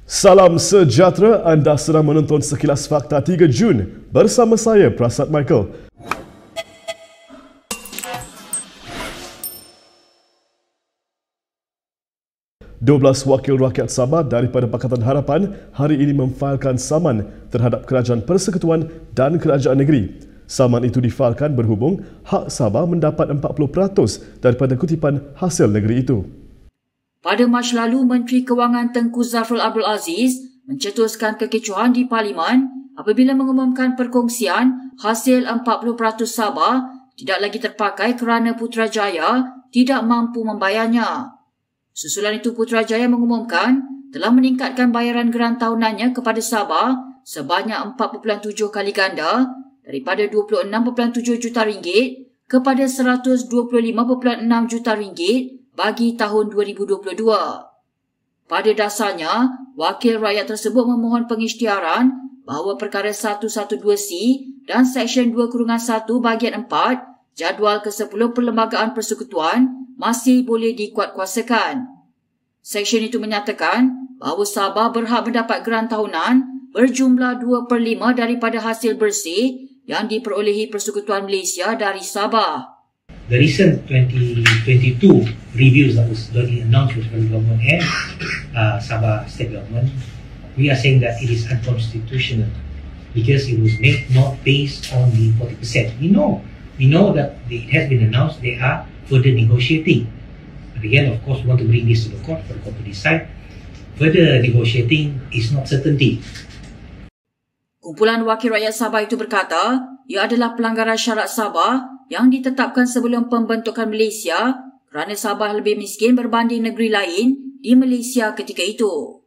Salam sejahtera, anda sedang menonton Sekilas Fakta 3 Jun bersama saya, Prasad Michael. Dua belas wakil rakyat Sabah daripada Pakatan Harapan hari ini memfailkan saman terhadap Kerajaan Persekutuan dan Kerajaan Negeri. Saman itu difailkan berhubung hak Sabah mendapat 40% daripada kutipan hasil negeri itu. Pada Mac lalu, Menteri Kewangan Tengku Zafrul Abdul Aziz mencetuskan kekecohan di Parlimen apabila mengumumkan perkongsian hasil 40% Sabah tidak lagi terpakai kerana Putrajaya tidak mampu membayarnya. Susulan itu, Putrajaya mengumumkan telah meningkatkan bayaran geran tahunannya kepada Sabah sebanyak 4.7 kali ganda daripada 26.7 juta ringgit kepada 125.6 juta ringgit bagi tahun 2022. Pada dasarnya, wakil rakyat tersebut memohon pengisytiharan bahawa perkara 112C dan Seksyen 2/1 bahagian 4 jadual ke-10 Perlembagaan Persekutuan masih boleh dikuatkuasakan. Seksyen itu menyatakan bahawa Sabah berhak mendapat geran tahunan berjumlah 2/5 daripada hasil bersih yang diperolehi Persekutuan Malaysia dari Sabah. The recent 2022 reviews that was already announced with the government and Sabah State Government, we are saying that it is unconstitutional because it was made not based on the 40%. We know that it has been announced they are further negotiating. But again, of course, we want to bring this to the court for the court to decide. Further negotiating is not certainty. Kumpulan Wakil Rakyat Sabah itu berkata, ia adalah pelanggaran syarat Sabah yang ditetapkan sebelum pembentukan Malaysia kerana Sabah lebih miskin berbanding negeri lain di Malaysia ketika itu.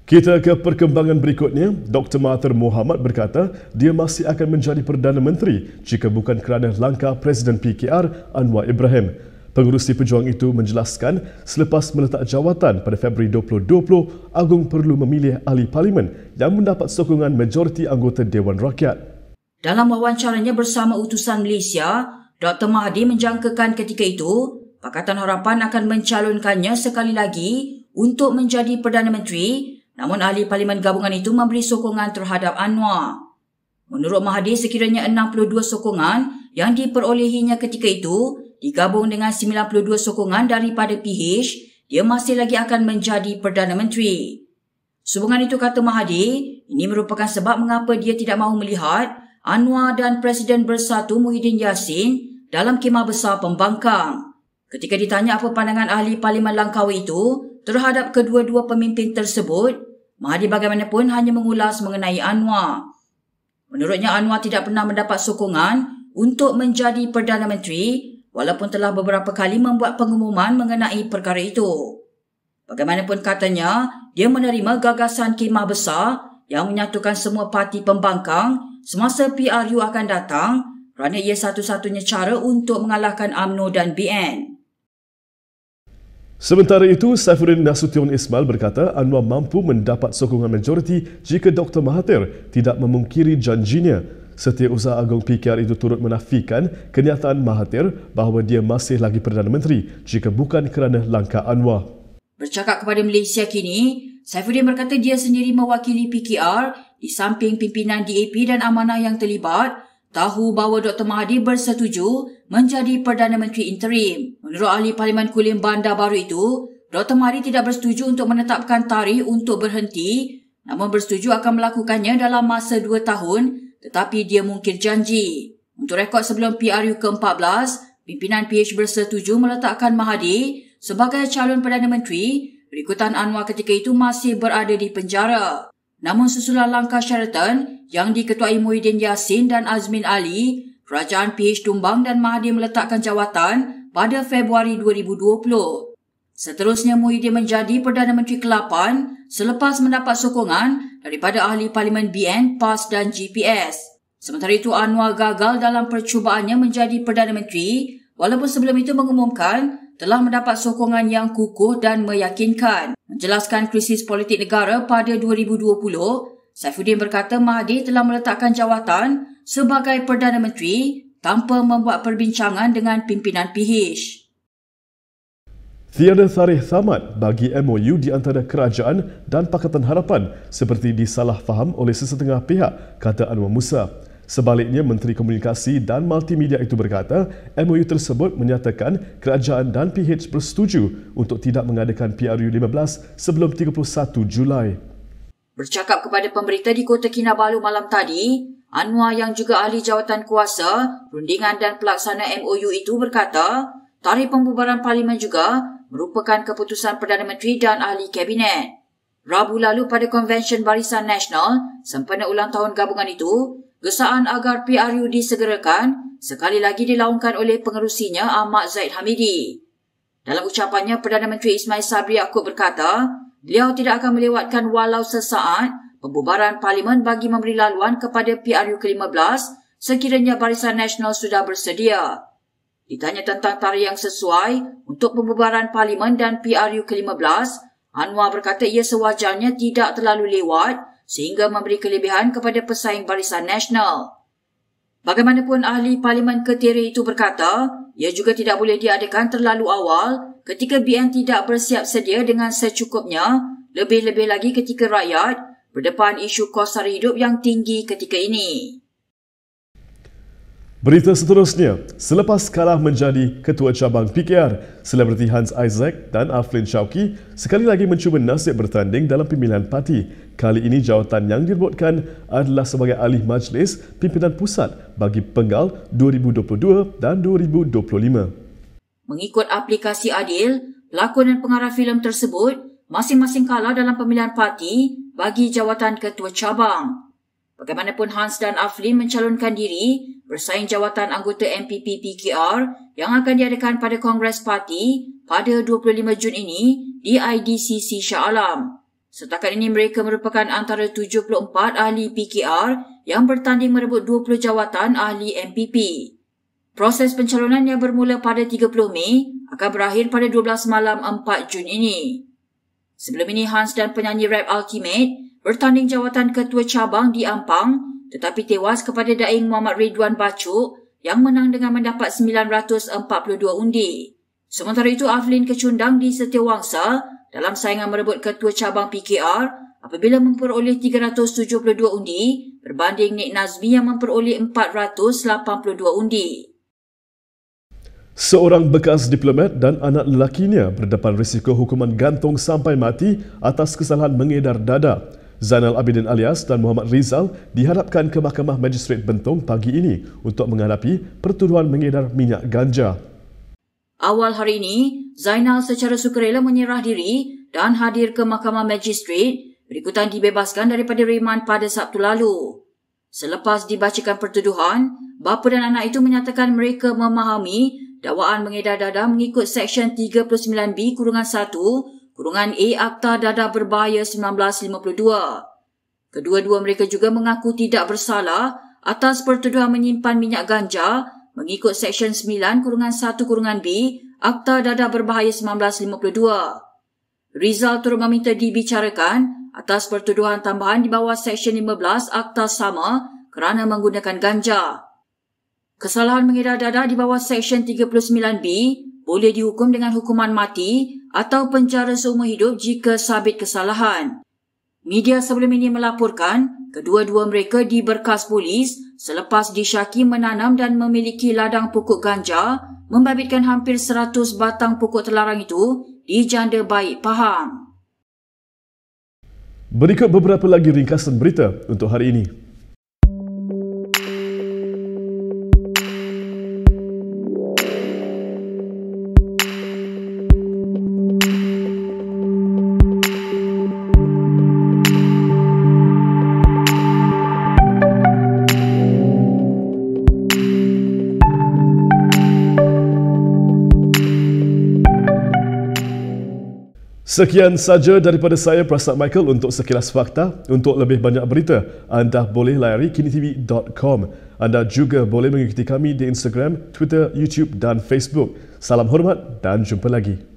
Kita ke perkembangan berikutnya. Dr. Mahathir Mohamad berkata dia masih akan menjadi Perdana Menteri jika bukan kerana langkah Presiden PKR Anwar Ibrahim. Pengerusi pejuang itu menjelaskan selepas meletak jawatan pada Februari 2020, Agung perlu memilih ahli parlimen yang mendapat sokongan majoriti anggota Dewan Rakyat. Dalam wawancaranya bersama utusan Malaysia, Dr. Mahathir menjangkakan ketika itu, Pakatan Harapan akan mencalonkannya sekali lagi untuk menjadi Perdana Menteri, namun ahli Parlimen gabungan itu memberi sokongan terhadap Anwar. Menurut Mahathir, sekiranya 62 sokongan yang diperolehinya ketika itu digabung dengan 92 sokongan daripada PH, dia masih lagi akan menjadi Perdana Menteri. Sehubungan itu, kata Mahathir, ini merupakan sebab mengapa dia tidak mahu melihat Anwar dan Presiden Bersatu Muhyiddin Yassin dalam khemah besar pembangkang. Ketika ditanya apa pandangan ahli Parlimen Langkawi itu terhadap kedua-dua pemimpin tersebut, Mahathir bagaimanapun hanya mengulas mengenai Anwar. Menurutnya, Anwar tidak pernah mendapat sokongan untuk menjadi Perdana Menteri walaupun telah beberapa kali membuat pengumuman mengenai perkara itu. Bagaimanapun katanya, dia menerima gagasan khemah besar yang menyatukan semua parti pembangkang semasa PRU akan datang kerana ia satu-satunya cara untuk mengalahkan UMNO dan BN. Sementara itu, Saifuddin Nasution Ismail berkata Anwar mampu mendapat sokongan majoriti jika Dr. Mahathir tidak memungkiri janjinya. Setiausaha Agung PKR itu turut menafikan kenyataan Mahathir bahawa dia masih lagi Perdana Menteri jika bukan kerana langkah Anwar. Bercakap kepada Malaysia Kini, Saifuddin berkata dia sendiri mewakili PKR di samping pimpinan DAP dan amanah yang terlibat tahu bahawa Dr. Mahathir bersetuju menjadi Perdana Menteri interim. Menurut ahli Parlimen Kulim Bandar Baru itu, Dr. Mahathir tidak bersetuju untuk menetapkan tarikh untuk berhenti, namun bersetuju akan melakukannya dalam masa 2 tahun, tetapi dia mungkir janji. Untuk rekod sebelum PRU ke-14, pimpinan PH bersetuju meletakkan Mahathir sebagai calon Perdana Menteri berikutan Anwar ketika itu masih berada di penjara. Namun susulan langkah Sheraton yang diketuai Muhyiddin Yassin dan Azmin Ali, kerajaan PH tumbang dan Mahathir meletakkan jawatan pada Februari 2020. Seterusnya, Muhyiddin menjadi Perdana Menteri ke-8 selepas mendapat sokongan daripada ahli Parlimen BN, PAS dan GPS. Sementara itu, Anwar gagal dalam percubaannya menjadi Perdana Menteri walaupun sebelum itu mengumumkan telah mendapat sokongan yang kukuh dan meyakinkan. Menjelaskan krisis politik negara pada 2020, Saifuddin berkata Mahathir telah meletakkan jawatan sebagai Perdana Menteri tanpa membuat perbincangan dengan pimpinan PH. Tiada tarikh tamat bagi MOU di antara kerajaan dan Pakatan Harapan seperti disalah faham oleh sesetengah pihak, kata Anwar Musa. Sebaliknya, Menteri Komunikasi dan Multimedia itu berkata, MOU tersebut menyatakan kerajaan dan PH bersetuju untuk tidak mengadakan PRU 15 sebelum 31 Julai. Bercakap kepada pemberita di Kota Kinabalu malam tadi, Anwar yang juga ahli jawatan kuasa, rundingan dan pelaksana MOU itu berkata, tarikh pembubaran Parlimen juga merupakan keputusan Perdana Menteri dan ahli Kabinet. Rabu lalu pada Konvensyen Barisan Nasional sempena ulang tahun gabungan itu, gesaan agar PRU disegerakan sekali lagi dilaungkan oleh pengerusinya Ahmad Zaid Hamidi. Dalam ucapannya, Perdana Menteri Ismail Sabri Yaakob berkata, beliau tidak akan melewatkan walau sesaat pembubaran Parlimen bagi memberi laluan kepada PRU ke-15 sekiranya Barisan Nasional sudah bersedia. Ditanya tentang tarikh yang sesuai untuk pembubaran Parlimen dan PRU ke-15, Anwar berkata ia sewajarnya tidak terlalu lewat sehingga memberi kelebihan kepada pesaing Barisan Nasional. Bagaimanapun, ahli Parlimen Ketera itu berkata, ia juga tidak boleh diadakan terlalu awal ketika BN tidak bersiap sedia dengan secukupnya, lebih-lebih lagi ketika rakyat berdepan isu kos sara hidup yang tinggi ketika ini. Berita seterusnya, selepas kalah menjadi ketua cabang PKR, selebriti Hans Isaac dan Aflin Shauki sekali lagi mencuba nasib bertanding dalam pemilihan parti. Kali ini jawatan yang direbutkan adalah sebagai ahli majlis pimpinan pusat bagi penggal 2022 dan 2025. Mengikut aplikasi Adil, pelakon dan pengarah filem tersebut masing-masing kalah dalam pemilihan parti bagi jawatan ketua cabang. Bagaimanapun, Hans dan Aflin mencalonkan diri bersaing jawatan anggota MPP PKR yang akan diadakan pada Kongres Parti pada 25 Jun ini di IDCC Shah Alam. Setakat ini mereka merupakan antara 74 ahli PKR yang bertanding merebut 20 jawatan ahli MPP. Proses pencalonan yang bermula pada 30 Mei akan berakhir pada 12 malam 4 Jun ini. Sebelum ini, Hans dan penyanyi rap Ultimate bertanding jawatan ketua cabang di Ampang tetapi tewas kepada daing Muhammad Ridwan Bacuk yang menang dengan mendapat 942 undi. Sementara itu, Aflin kecundang di Setiawangsa dalam saingan merebut ketua cabang PKR apabila memperoleh 372 undi berbanding Nik Nazmi yang memperoleh 482 undi. Seorang bekas diplomat dan anak lelakinya berdepan risiko hukuman gantung sampai mati atas kesalahan mengedar dada. Zainal Abidin Alias dan Muhammad Rizal diharapkan ke Mahkamah Magistrate Bentong pagi ini untuk menghadapi pertuduhan mengedar minyak ganja. Awal hari ini, Zainal secara sukarela menyerah diri dan hadir ke Mahkamah Magistrate berikutan dibebaskan daripada reman pada Sabtu lalu. Selepas dibacakan pertuduhan, bapa dan anak itu menyatakan mereka memahami dakwaan mengedar dadah mengikut Seksyen 39B-1 A Akta Dadah Berbahaya 1952. Kedua-dua mereka juga mengaku tidak bersalah atas pertuduhan menyimpan minyak ganja mengikut Seksyen 9-1 B Akta Dadah Berbahaya 1952. Rizal turut meminta dibicarakan atas pertuduhan tambahan di bawah Seksyen 15 Akta sama kerana menggunakan ganja. Kesalahan mengedar dadah di bawah Seksyen 39B boleh dihukum dengan hukuman mati atau penjara seumur hidup jika sabit kesalahan. Media sebelum ini melaporkan kedua-dua mereka diberkas polis selepas disyaki menanam dan memiliki ladang pokok ganja membabitkan hampir 100 batang pokok terlarang itu di Janda Baik Pahang. Berikut beberapa lagi ringkasan berita untuk hari ini. Sekian saja daripada saya, Prasad Michael, untuk sekilas fakta. Untuk lebih banyak berita, anda boleh layari kinitv.com. Anda juga boleh mengikuti kami di Instagram, Twitter, YouTube dan Facebook. Salam hormat dan jumpa lagi.